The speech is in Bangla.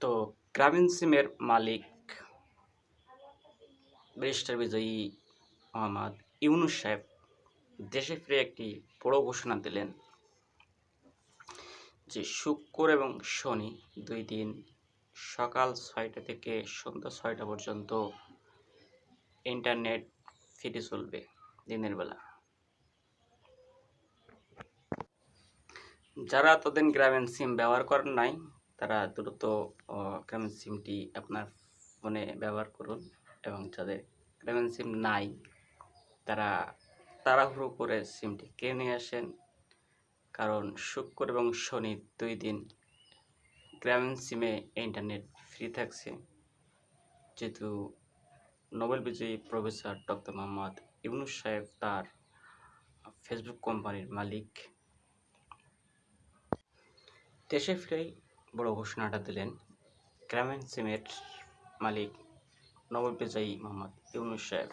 তো গ্রামীণ সিমের মালিক ব্যারিস্টার বিজয়ী মোহাম্মদ ইউনূস সাহেব দেশে ফিরে একটি বড় ঘোষণা দিলেন যে শুক্র এবং শনি ২ দিন সকাল ৬টা থেকে সন্ধ্যা ৬টা পর্যন্ত ইন্টারনেট ফ্রি চলবে দিনের বেলা। যারা এতদিন গ্রামীণ সিম ব্যবহার করেন নাই তারা দ্রুত গ্রামীণ সিমটি আপনার ফোনে ব্যবহার করুন, এবং যাদের গ্রামীণ সিম নাই তারা তাড়াহুড়ো করে সিমটি কিনে নিয়ে আসেন, কারণ শুক্র এবং শনি ২ দিন গ্রামীণ সিমে ইন্টারনেট ফ্রি থাকছে। যেহেতু নোবেল বিজয়ী প্রফেসর ডক্টর মোহাম্মদ ইউনূস সাহেব তার ফেসবুক কোম্পানির মালিক, দেশে ফিরেই বড় ঘোষণাটা দিলেন গ্রামীণ সিমের মালিক নোবেল বিজয়ী মোহাম্মদ ইউনূস সাহেব।